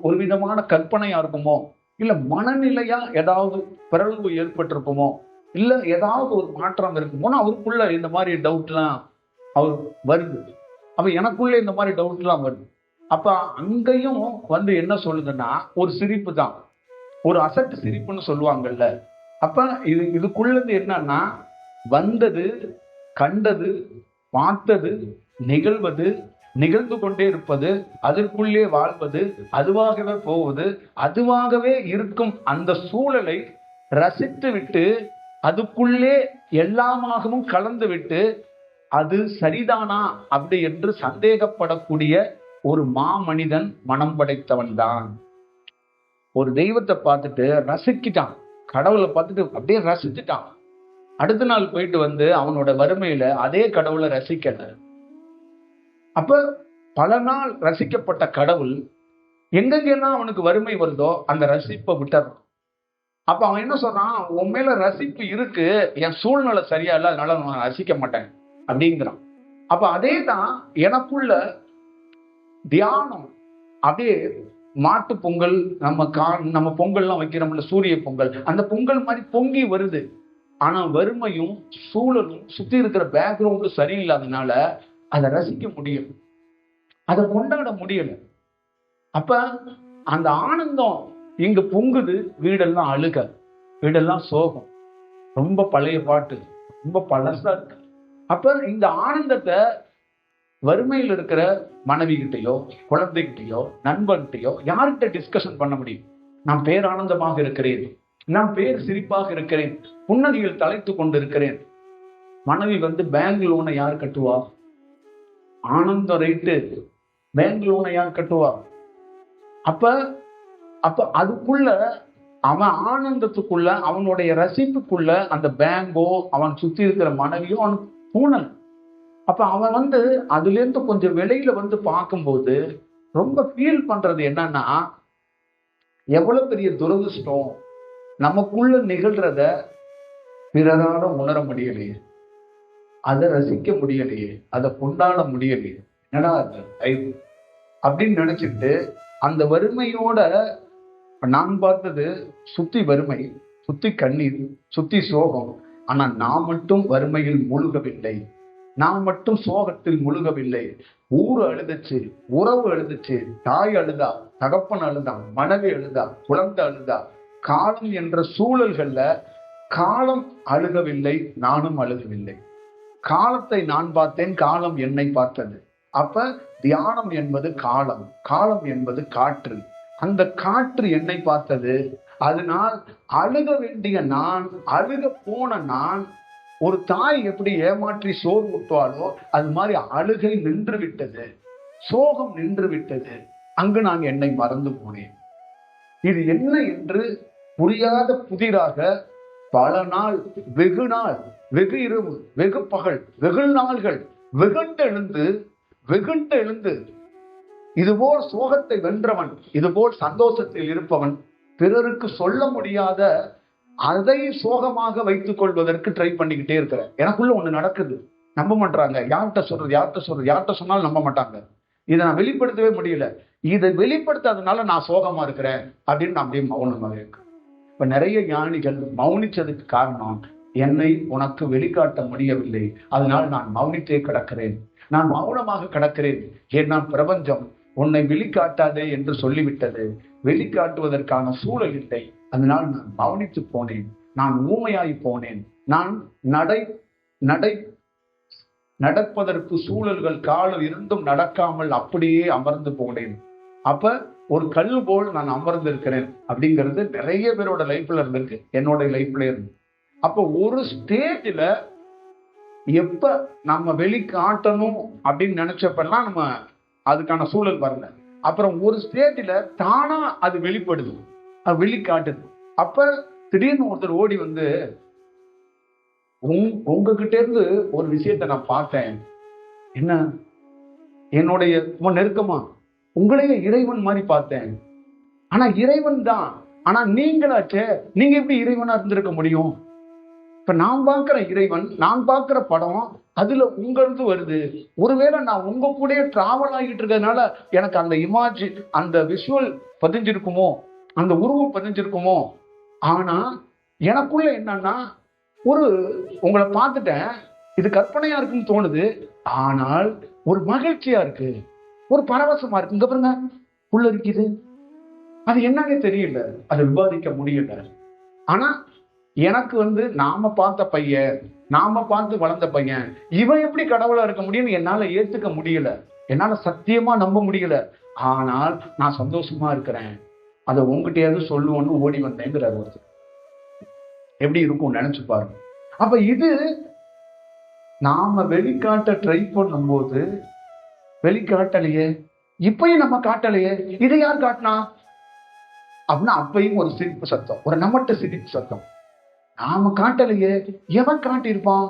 ஒரு விதமான கற்பனையா இருக்குமோ, இல்ல மனநிலையா ஏதாவது பிறழ்வு ஏற்பட்டிருக்குமோ, இல்ல ஏதாவது ஒரு மாற்றம் இருக்குமோன்னு அவருக்குள்ள இந்த மாதிரி டவுட்லாம் அவர் வருது. அப்ப எனக்குள்ள இந்த மாதிரி டவுட்லாம் வருது. அப்ப அங்கேயும் என்ன சொல்லுதுன்னா, ஒரு சிரிப்பு தான், ஒரு அசட்டு சிரிப்புன்னு சொல்லுவாங்கல்ல. அப்ப இதுக்குள்ளது என்னன்னா, வந்தது, கண்டது, பார்த்தது, நிகழ்வது, நிகழ்ந்து கொண்டே இருப்பது, அதற்குள்ளே வாழ்வது, அதுவாகவே போவது, அதுவாகவே இருக்கும் அந்த சூழலை ரசித்து விட்டு, அதுக்குள்ளே எல்லாமாகவும் கலந்து விட்டு, அது சரிதானா அப்படி என்று சந்தேகப்படக்கூடிய ஒரு மாமனிதன் மனம் படைத்தவன் தான். ஒரு தெய்வத்தை பார்த்துட்டு ரசிக்கிட்டான், கடவுளை பார்த்துட்டு அப்படியே ரசிச்சுட்டான். அடுத்த நாள் போயிட்டு அவனோட வறுமையில அதே கடவுளை ரசிக்கல. அப்ப பல நாள் ரசிக்கப்பட்ட கடவுள் எங்கெங்கெல்லாம் அவனுக்கு வறுமை வருதோ அந்த ரசிப்பை விட்டுறான். அப்ப அவன் என்ன சொல்றான், உன் மேல ரசிப்பு இருக்கு, என் சூழ்நிலை சரியா இல்லை, அதனால நான் ரசிக்க மாட்டேன் அப்படிங்கிறான். அப்ப அதே தான் எனக்குள்ள தியானம். அப்படியே மாட்டு பொங்கல், நம்ம பொங்கல்லாம் வைக்கிறோம்ல, சூரிய பொங்கல், அந்த பொங்கல் மாதிரி பொங்கி வருது. ஆனா வறுமையும் சூழலும் சுத்தி இருக்கிற பேக்ரவுண்டும் சரியில்லாதனால அதை ரசிக்க முடியல, அதை கொண்டாட முடியல. அப்ப அந்த ஆனந்தம் இங்க பொங்குது, வீடெல்லாம் அழுக, வீடெல்லாம் சோகம், ரொம்ப பழைய பாட்டு, ரொம்ப பழசா இருக்கு. அப்ப இந்த ஆனந்தத்தை வறுமையில் இருக்கிற மனைவி கிட்டையோ, குழந்தைகிட்டையோ, நண்பர்கிட்டையோ யார்கிட்ட டிஸ்கஷன் பண்ண முடியும்? நான் பேரானந்தமாக இருக்கிறேன், நான் பேர் சிரிப்பாக இருக்கிறேன், புன்னகையில் தலைத்து கொண்டிருக்கிறேன். மனைவி பேங்க் லோனை யார் கட்டுவா? ஆனந்தம் ரைட்டு, பேங்க் லோனை யார் கட்டுவா? அப்ப அப்ப அதுக்குள்ள அவன் ஆனந்தத்துக்குள்ள, அவனுடைய ரசிப்புக்குள்ள அந்த பேங்கோ அவன் சுத்தி இருக்கிற மனைவியோ அவனுக்கு பூனல். அப்ப அவன் அதுல இருந்து கொஞ்சம் வெளியில பார்க்கும்போது ரொம்ப ஃபீல் பண்றது என்னன்னா, எவ்வளவு பெரிய துரதிருஷ்டம், நமக்குள்ள நிகழ்றத பிறரால உணர முடியலையே, அதை ரசிக்க முடியலையே, அதை கொண்டாட முடியலையே, என்னடா அப்படின்னு நினைச்சிட்டு அந்த வறுமையோட நான் பார்த்தது சுத்தி வறுமை, சுத்தி கண்ணீர், சுத்தி சோகம். ஆனா நான் மட்டும் வறுமையில் முழுகவில்லை, நான் மட்டும் சோகத்தில் முழுகவில்லை. ஊரு அழுதுச்சு, உறவு அழுதுச்சு, தாய் அழுதா, தகப்பன் அழுதான், மனைவி அழுதா, குழந்தை அழுதா. காலம் என்ற சூழல்கள்ல காலம் அழுகவில்லை, நானும் அழுகவில்லை. காலத்தை நான் பார்த்தேன், காலம் என்னை பார்த்தது. அப்ப தியானம் என்பது காலம், காலம் என்பது காற்று. அந்த காற்று என்னை பார்த்தது. அதனால் அழுக வேண்டிய நான், அழுக போன நான், ஒரு தாய் எப்படி ஏமாற்றி சோறு ஊட்டுவாளோ அது மாதிரி அழுகை நின்று விட்டது, சோகம் நின்று விட்டது. அங்கு நான் என்னை மறந்து போனேன். இது என்ன என்று புரியாத புதிராக பல நாள், வெகு நாள், வெகு இரவு, வெகு பகல், வெகு நாள்கள் வெகுண்டு எழுந்து இதுபோல் சோகத்தை வென்றவன், இதுபோல் சந்தோஷத்தில் இருப்பவன், பிறருக்கு சொல்ல முடியாத அதை சோகமாக வைத்துக் கொள்வதற்கு ட்ரை பண்ணிக்கிட்டே இருக்கிறேன். எனக்குள்ள ஒண்ணு நடக்குது, நம்ப மாட்டாங்க. யார்கிட்ட சொன்னாலும் நம்ப மாட்டாங்க. இதை நான் வெளிப்படுத்தவே முடியல. இதை வெளிப்படுத்தாதனால நான் சோகமா இருக்கிறேன் அப்படின்னு நான் அப்படியே மௌனமாக இருக்கேன். இப்ப நிறைய ஞானிகள் மௌனிச்சதுக்கு காரணம், என்னை உனக்கு வெளிக்காட்ட முடியவில்லை, அதனால் நான் மௌனித்தே கிடக்கிறேன், நான் மௌனமாக கிடக்கிறேன். ஏன்னா பிரபஞ்சம் உன்னை வெளிக்காட்டாதே என்று சொல்லிவிட்டது. வெளிக்காட்டுவதற்கான சூழல் இல்லை, அதனால் நான் மௌனித்து போனேன், நான் ஊமையாய் போனேன். நான் நடப்பதற்கு சூழல்கள் காலம் இருந்தும் நடக்காமல் அப்படியே அமர்ந்து போனேன். அப்ப ஒரு கல் போல் நான் அமர்ந்து இருக்கிறேன் அப்படிங்கிறது நிறைய பேரோட லைஃப்ல இருந்திருக்கு, என்னோட லைஃப்ல இருந்து. அப்ப ஒரு ஸ்டேஜ்ல எப்ப நம்ம வெளிக்காட்டணும் அப்படின்னு நினைச்சப்பெல்லாம் நம்ம அதுக்கான சூழல் வரல. அப்புறம் ஒரு ஸ்டேஜ்ல தானா அது வெளிப்படுது, அது வெளிக்காட்டுது. அப்ப திடீர்னு ஒருத்தர் ஓடி உங்ககிட்ட இருந்து ஒரு விஷயத்த நான் பார்த்தேன், என்ன, என்னுடைய நெருக்கமா உங்களையே இறைவன் மாதிரி பார்த்தேன். ஆனா இறைவன் தான், ஆனா நீங்களாச்சே, நீங்க எப்படி இறைவனா இருந்திருக்க முடியும்? இப்ப நான் பார்க்கிற இறைவன், நான் பார்க்கிற படம் அதுல உங்களது வருது. ஒருவேளை நான் உங்க கூட டிராவல் ஆகிட்டு இருக்கிறதுனால எனக்கு அந்த அந்த விஷுவல் பதிஞ்சிருக்குமோ, அந்த உருவம் பதிஞ்சிருக்குமோ. ஆனா எனக்குள்ள என்னன்னா, ஒரு உங்களை பார்த்துட்டேன், இது கற்பனையா இருக்குன்னு தோணுது. ஆனால் ஒரு மகிழ்ச்சியா இருக்கு, ஒரு பரவசமா இருக்கு. இங்க பாருங்க, உள்ள இருக்குது. அது என்னன்னே தெரியல, அதை விவாதிக்க முடியல. ஆனா எனக்கு நாம பார்த்த பையன், நாம பார்த்து வளர்ந்த பையன், இவன் எப்படி கடவுளா இருக்க முடியும்னு என்னால ஏத்துக்க முடியல, என்னால சத்தியமா நம்ப முடியல. ஆனால் நான் சந்தோஷமா இருக்கிறேன், அதை உங்ககிட்டயாவது சொல்லுவோன்னு ஓடி வந்தேங்கிறார் ஒருத்தர். எப்படி இருக்கும் நினைச்சு பாருங்க. அப்ப இது நாம வெளிக்காட்ட ட்ரை பண்ணும் போது வெளிக்காட்டலையே, இப்பயும் நம்ம காட்டலையே, இதை யார் காட்டினா அப்படின்னா அப்பயும் ஒரு சிரிப்பு சத்தம், ஒரு நம்மட்ட சிரிப்பு சத்தம். நாம காட்டலையே, எவன் காட்டியிருப்பான்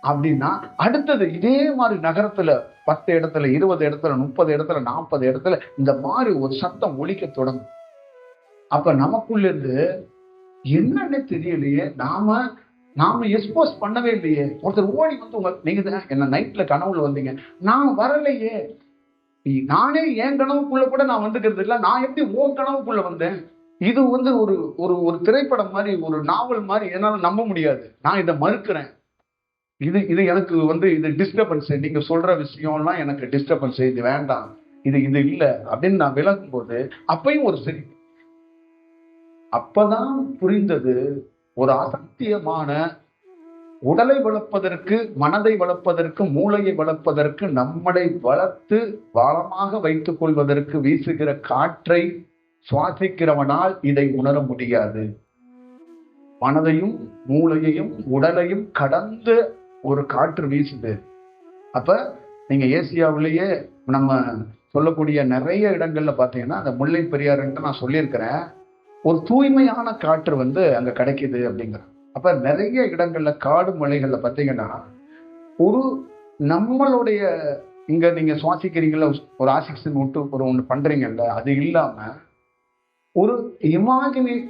அப்படின்னா அடுத்தது இதே மாதிரி நகரத்துல 10 இடத்துல, 20 இடத்துல, 30 இடத்துல, 40 இடத்துல இந்த மாதிரி ஒரு சத்தம் ஒலிக்க தொடங்கும். அப்ப நமக்குள்ள இருந்து என்னன்னு தெரியலையே, நாம எக்ஸ்போஸ் பண்ணவே இல்லையே. ஒருத்தர் ஓடி வந்து நீங்க என்ன நைட்ல கனவுல வந்தீங்க, நான் வரலையே, நானே என் கனவுக்குள்ள கூட நான் வந்துக்கிறது இல்லை, நான் எப்படி உன் கனவுக்குள்ள வந்தேன்? இது ஒரு ஒரு ஒரு திரைப்படம் மாதிரி, ஒரு நாவல் மாதிரி என்னால நம்ப முடியாது. நான் இதை மறுக்கிறேன். இது எனக்கு இது டிஸ்டர்பன்ஸ், நீங்க சொல்ற விஷயம்லாம் எனக்கு டிஸ்டர்பன்ஸ், இது வேண்டாம், இது இல்லை அப்படின்னு நான் விளக்கும் போது அப்பயும் ஒரு சரி. அப்பதான் புரிந்தது, ஒரு அசத்தியமான உடலை வளர்ப்பதற்கு, மனதை வளர்ப்பதற்கு, மூளையை வளர்ப்பதற்கு, நம்மளை வளர்த்து வளமாக வைத்துக் கொள்வதற்கு வீசுகிற காற்றை சுவாசிக்கிறவனால் இதை உணர முடியாது. மனதையும் மூளையையும் உடலையும் கடந்து ஒரு காற்று வீசுது. அப்ப நீங்க ஏசியாவிலேயே நம்ம சொல்லக்கூடிய நிறைய இடங்கள்ல பாத்தீங்கன்னா, அந்த முல்லை பெரியாறுன்ட்டு நான் சொல்லியிருக்கிறேன், ஒரு தூய்மையான காற்று அங்க கிடைக்குது அப்படிங்கிற. அப்ப நிறைய இடங்கள்ல காடு மலைகள்ல பாத்தீங்கன்னா, ஒரு நம்மளுடைய இங்க நீங்க சுவாசிக்கிறீங்களா, ஒரு ஆக்சிஜன் விட்டு ஒண்ணு பண்றீங்கல்ல, அது இல்லாம ஒரு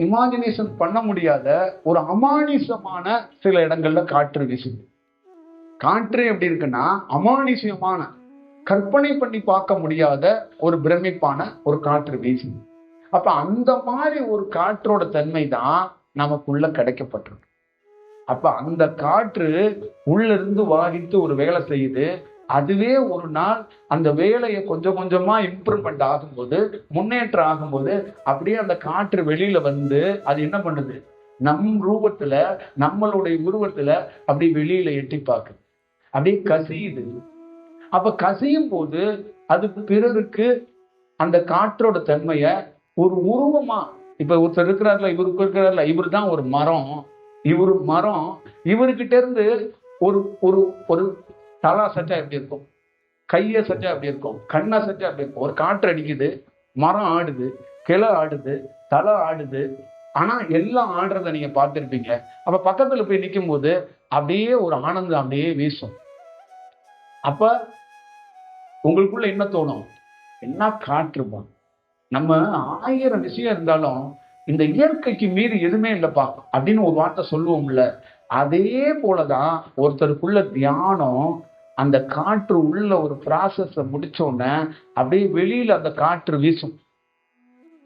இமேஜினேஷன் பண்ண முடியாத ஒரு அமானுஷமான சில இடங்கள்ல காற்று வீசுது. காற்று எப்படி இருக்குன்னா, அமானுஷமான கற்பனை பண்ணி பார்க்க முடியாத ஒரு பிரமிப்பான ஒரு காற்று வீசுது. அப்ப அந்த மாதிரி ஒரு காற்றோட தன்மை தான் நமக்குள்ள கிடைக்கப்பட்டிருக்கு. அப்ப அந்த காற்று உள்ள இருந்து வாதித்து ஒரு வேலை செய்யுது. அதுவே ஒரு நாள் அந்த வேலையை கொஞ்சம் கொஞ்சமா இம்ப்ரூவ்மெண்ட் ஆகும்போது, முன்னேற்றம் ஆகும்போது, அப்படியே அந்த காற்று வெளியில வந்து அது என்ன பண்ணுது, நம் ரூபத்துல, நம்மளுடைய உருவத்துல அப்படி வெளியில எட்டி பார்க்குது, அப்படியே கசியுது. அப்ப கசியும் போது அது பிறருக்கு அந்த காற்றோட தன்மைய ஒரு உருவமா, இப்ப ஒருத்தர் இருக்கிறார்ல, இவருக்கு இருக்கிறார்ல, இவரு தான் ஒரு மரம், இவர்கிட்ட இருந்து ஒரு ஒரு ஒரு தலா சட்டா எப்படி இருக்கும், கைய சட்டா எப்படி இருக்கும், கண்ணா சட்டா எப்படி இருக்கும். ஒரு காற்று அடிக்குது, மரம் ஆடுது, கிளை ஆடுது, தலை ஆடுது. ஆனா எல்லாம் ஆடுறத நீங்க பார்த்திருப்பீங்க. அப்ப பக்கத்துல போய் நிற்கும் போது அப்படியே ஒரு ஆனந்தம் அப்படியே வீசும். அப்ப உங்களுக்குள்ள என்ன தோணும், என்ன காற்றுப்பா, நம்ம 1000 விஷயம் இருந்தாலும் இந்த இயற்கைக்கு மீறி எதுவுமே இல்லைப்பா அப்படின்னு ஒரு வார்த்தை சொல்லுவோம்ல. அதே போலதான் ஒருத்தருக்குள்ள தியானம், அந்த காற்று உள்ள ஒரு ப்ராசஸ் முடிச்சோடனே அப்படியே வெளியில அந்த காற்று வீசும்.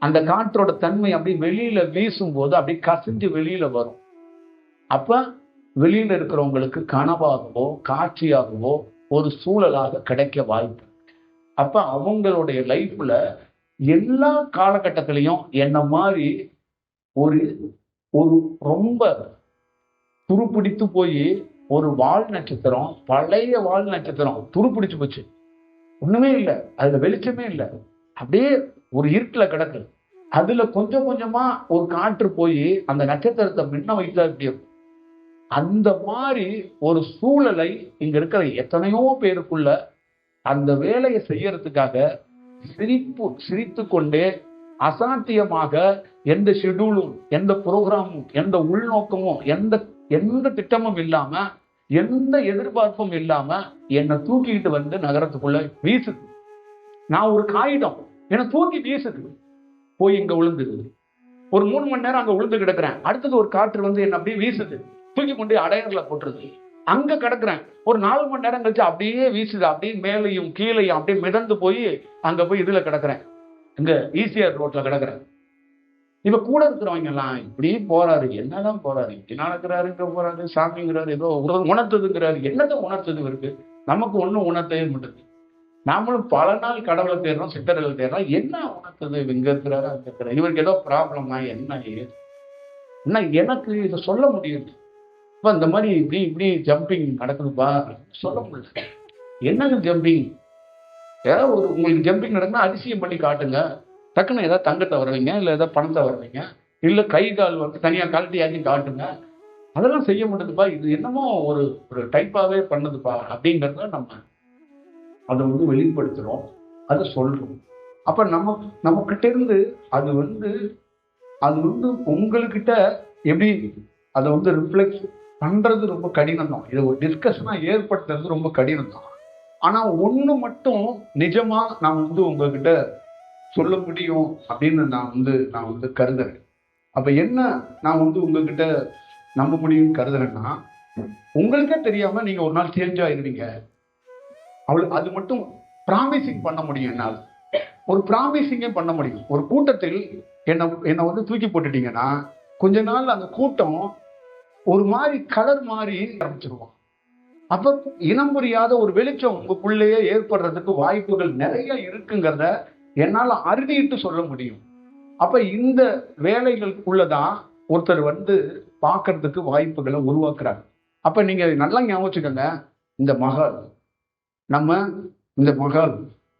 அந்த காற்றோட தன்மை அப்படியே வெளியில வீசும் போது அப்படியே கசிஞ்சு வெளியில வரும். அப்ப வெளியில இருக்கிறவங்களுக்கு கனவாகவோ காட்சியாகவோ ஒரு சூழலாக கிடைக்க வாய்ப்பு. அப்ப அவங்களுடைய லைஃப்ல எல்லா காலகட்டத்திலையும் என்ன மாதிரி ஒரு ஒரு ரொம்ப துருப்பிடித்து போய் ஒரு வால் நட்சத்திரம், பழைய வால் நட்சத்திரம் துருப்பிடிச்சு போச்சு, ஒண்ணுமே இல்லை, அதுல வெளிச்சமே இல்லை, அப்படியே ஒரு இருட்டுல கிடக்கு. அதுல கொஞ்சம் கொஞ்சமா ஒரு காற்று போய் அந்த நட்சத்திரத்தை மின்ன வைத்தா எப்படி இருக்கும். அந்த மாதிரி ஒரு சூழலை இங்க இருக்கிற எத்தனையோ பேருக்குள்ள அந்த வேலையை செய்யறதுக்காக சிரித்து கொண்டே அசாத்தியமாக எந்த ஷெட்யூலும், எந்த ப்ரோக்ராமும், எந்த உள்நோக்கமும், எந்த திட்டமும் இல்லாம, எந்த எதிர்பார்ப்பும் இல்லாம என்னை தூக்கிட்டு வந்து நகரத்துக்குள்ள வீசுது. நான் ஒரு காகிதம், என்னை தூக்கி வீசுது, போய் இங்க விழுந்துது. ஒரு 3 மணி நேரம் அங்க விழுந்து கிடக்குறேன். அடுத்தது ஒரு காற்று வந்து என்ன அப்படியே வீசுது. தூக்கி கொண்டு அடையர்ல போட்டுருது. அங்க கிடக்குறேன். ஒரு 4 மணி நேரம் கழிச்சு அப்படியே வீசுது, அப்படியே மேலையும் கீழையும் அப்படியே மிதந்து போய் அங்க போய் இதுல கிடக்குறேன், இங்க ஈசிஆர் ரோட்ல கிடக்குறேன். இவ கூட இருக்கிறவங்க எல்லாம் இப்படி போறாரு, என்னதான் போறாரு, இப்படி நடக்கிறாரு, இங்க போறாரு, சாமிங்கிறாரு, ஏதோ உணர்த்துதுங்கிறாரு. என்னதான் உணர்த்துது இருக்கு? நமக்கு ஒண்ணும் உணர்த்தவே மாட்டேது. நாமளும் பல நாள் கடவுளை தேடுறோம், சித்தர்கள் தேடுறோம். என்ன உணர்த்துது? இங்க இருக்கிறாரு, அங்க இருக்கிறாரு, இவருக்கு ஏதோ ப்ராப்ளமா என்ன என்ன எனக்கு இதை சொல்ல முடியுது. இப்ப இந்த மாதிரி இப்படி இப்படி ஜம்பிங் நடக்குதுப்பா, சொல்ல முடியல. என்னது ஜம்பிங்? ஏதாவது ஒரு உங்களுக்கு ஜம்பிங் நடக்குன்னா அதிசயம் பண்ணி காட்டுங்க. டக்குன்னு ஏதாவது தங்கத்தை வருவீங்க, இல்லை ஏதாவது பணத்தை வருவீங்க, இல்லை கை கால் வந்து தனியாக கழட்டியாக்கி காட்டுங்க. அதெல்லாம் செய்ய மாட்டேதுப்பா. இது என்னமோ ஒரு ஒரு டைப்பாகவே பண்ணுதுப்பா அப்படிங்கிறத நம்ம அதை வந்து வெளிப்படுத்துகிறோம், அதை சொல்கிறோம். அப்போ நம்ம கிட்ட இருந்து அது வந்து உங்கள்கிட்ட எப்படி அதை வந்து ரிஃப்ளெக்ட் பண்றது ரொம்ப கடினம் தான். இதை ஒரு டிஸ்கஷனா ஏற்படுத்துறது ரொம்ப கடினம் தான். ஆனா ஒண்ணு மட்டும் நிஜமா நான் வந்து உங்ககிட்ட சொல்ல முடியும் அப்படின்னு நான் வந்து கருதுறேன். அப்ப என்ன நான் வந்து உங்ககிட்ட நம்ப முடியும்னு கருதுறேன்னா, உங்களுக்கே தெரியாம நீங்க ஒரு நாள் சேஞ்ச் ஆயிருவீங்க. அது மட்டும் ப்ராமிசிங் பண்ண முடியும். என்னால் ஒரு ப்ராமிசிங்கே பண்ண முடியும். ஒரு கூட்டத்தில் என்னை வந்து தூக்கி போட்டுட்டீங்கன்னா கொஞ்ச நாள் அந்த கூட்டம் ஒரு மாதிரி கலர் மாறி ஆரம்பிச்சிருவோம். அப்ப இனம் புரியாத ஒரு வெளிச்சம் உங்களுக்குள்ளேயே ஏற்படுறதுக்கு வாய்ப்புகள் நிறைய இருக்குங்கிறத என்னால அறுதிட்டு சொல்ல முடியும். அப்ப இந்த வேலைகளுக்குள்ளதான் ஒருத்தர் வந்து பார்க்கறதுக்கு வாய்ப்புகளை உருவாக்குறாங்க. அப்ப நீங்க நல்லா ஞாபகம் வச்சுக்கோங்க, இந்த மகால்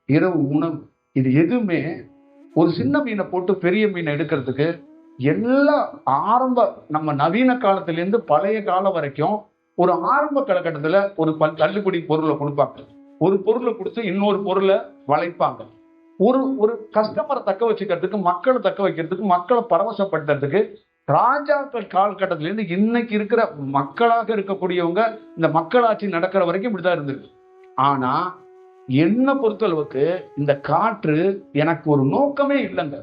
இரவு உணவு இது எதுவுமே ஒரு சின்ன மீனை போட்டு பெரிய மீனை எடுக்கிறதுக்கு எல்லாம் நம்ம நவீன காலத்திலேருந்து பழைய காலம் வரைக்கும் ஒரு ஆரம்ப காலகட்டத்துல ஒரு தள்ளுபடி பொருளை கொடுப்பாங்க. ஒரு பொருளை கொடுத்து இன்னொரு பொருளை வளைப்பாங்க. ஒரு கஸ்டமரை தக்க வச்சுக்கிறதுக்கு, மக்களை தக்க வைக்கிறதுக்கு, மக்களை பரவசப்படுத்துறதுக்கு ராஜாக்கள் காலகட்டத்திலேருந்து இன்னைக்கு இருக்கிற மக்களாக இருக்கக்கூடியவங்க இந்த மக்களாட்சி நடக்கிற வரைக்கும் இப்படிதான் இருந்திருக்கு. ஆனா என்ன பொறுத்தளவுக்கு இந்த காற்று எனக்கு ஒரு நோக்கமே இல்லைங்க.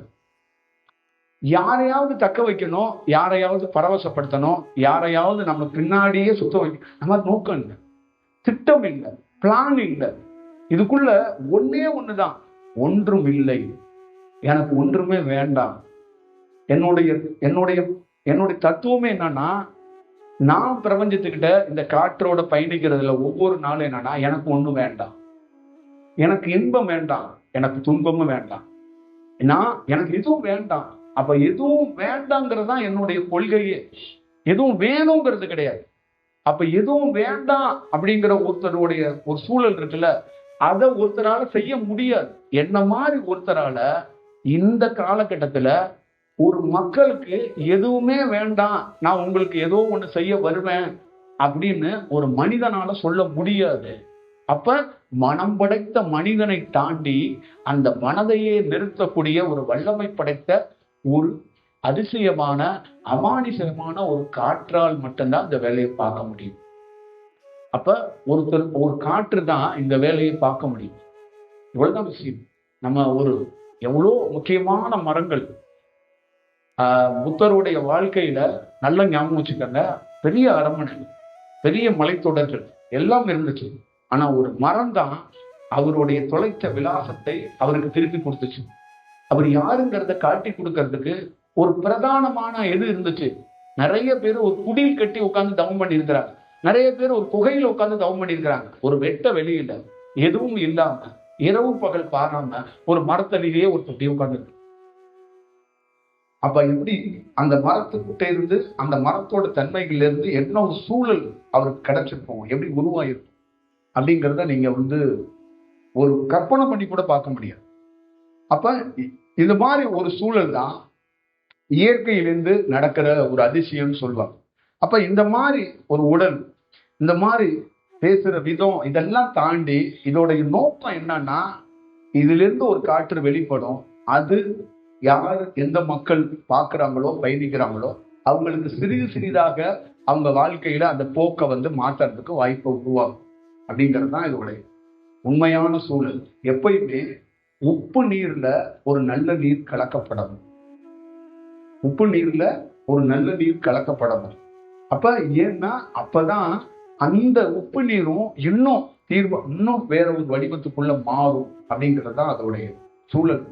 யாரையாவது தக்க வைக்கணும், யாரையாவது பரவசப்படுத்தணும், யாரையாவது நம்ம பின்னாடியே சுத்த வைக்கணும். நம்ம நோக்கம் இல்லை, திட்டம் இல்லை, பிளான் இல்லை. இதுக்குள்ள ஒன்னே ஒண்ணுதான், ஒன்றும் இல்லை, எனக்கு ஒன்றுமே வேண்டாம். என்னுடைய தத்துவமே என்னன்னா, நான் பிரபஞ்சத்துக்கிட்ட இந்த காற்றோட பயணிக்கிறதுல ஒவ்வொரு நாளும் என்னன்னா, எனக்கு ஒண்ணும் வேண்டாம், எனக்கு இன்பம் வேண்டாம், எனக்கு துன்பமும் வேண்டாம், எனக்கு எதுவும் வேண்டாம். அப்ப எதுவும் வேண்டாங்கிறது தான் என்னுடைய கொள்கையே. எதுவும் வேணுங்கிறது கிடையாது. அப்ப எதுவும் வேண்டாம் அப்படிங்கிற ஒருத்தருடைய ஒரு சூழல் இருக்குல்ல, அதை ஒருத்தரால செய்ய முடியாது. என்ன மாதிரி ஒருத்தரால இந்த காலகட்டத்துல ஒரு மக்களுக்கு எதுவுமே வேண்டாம், நான் உங்களுக்கு ஏதோ ஒண்ணு செய்ய வருவேன் அப்படின்னு ஒரு மனிதனால சொல்ல முடியாது. அப்ப மனம் படைத்த மனிதனை தாண்டி அந்த மனதையே நிறுத்தக்கூடிய ஒரு வல்லமை படைத்த ஒரு அதிசயமான அமானுஷமான ஒரு காற்றால் மட்டும்தான் இந்த வேலையை பார்க்க முடியும். அப்ப ஒரு காற்று தான் இந்த வேலையை பார்க்க முடியும். இவ்வளவுதான் விஷயம். நம்ம எவ்வளோ முக்கியமான மரங்கள் புத்தருடைய வாழ்க்கையில நல்ல ஞாபகம் வச்சுக்கோங்க. பெரிய அரண்மனை, பெரிய மலைத்தொடர்கள் எல்லாம் இருந்துச்சு. ஆனா ஒரு மரம் தான் அவருடைய தொலைத்த விலாசத்தை அவருக்கு திருப்பி கொடுத்துச்சு. அவர் யாருங்கிறத காட்டி கொடுக்கறதுக்கு ஒரு பிரதானமான எது இருந்துச்சு. நிறைய பேர் ஒரு குடில் கட்டி உட்கார்ந்து தவம் பண்ணியிருக்கிறாங்க. நிறைய பேர் ஒரு குகையில உட்கார்ந்து தவம் பண்ணியிருக்கிறாங்க. ஒரு வெட்ட வெளியில எதுவும் இல்லாம இரவு பகல் பாராம ஒரு மரத்தடியிலேயே ஒரு தொட்டி உட்கார்ந்து. அப்ப எப்படி அந்த மரத்துக்கிட்ட இருந்து அந்த மரத்தோட தன்மைகள்ல இருந்து என்ன ஒரு சூழல் அவருக்கு கிடைச்சிருக்கும், எப்படி உருவாயிருக்கும் அப்படிங்கிறத நீங்க வந்து ஒரு கற்பனை பண்ணி கூட பார்க்க முடியாது. அப்ப இந்த மாதிரி ஒரு சூழல் தான் இயற்கையிலிருந்து நடக்கிற ஒரு அதிசயம்னு சொல்லுவாங்க. அப்ப இந்த மாதிரி ஒரு உடல், இந்த மாதிரி பேசுற விதம், இதெல்லாம் தாண்டி இதோடைய நோக்கம் என்னன்னா, இதுல இருந்து ஒரு காற்று வெளிப்படும். அது யார் எந்த மக்கள் பார்க்குறாங்களோ பயணிக்கிறாங்களோ அவங்களுக்கு சிறிது சிறிதாக அவங்க வாழ்க்கையில அந்த போக்கை வந்து மாற்றுறதுக்கு வாய்ப்பை உருவாகும் அப்படிங்கிறது தான் இதோடைய உண்மையான சூழல். எப்பயுமே உப்பு நீர்ல ஒரு நல்ல நீர் கலக்கப்படணும். உப்பு நீர்ல ஒரு நல்ல நீர் கலக்கப்படணும். அப்ப ஏன்னா அப்பதான் அந்த உப்பு நீரும் இன்னும் வேற ஒரு வடிவத்துக்குள்ள மாறும் அப்படிங்கிறது தான் அதோடைய சூழல்.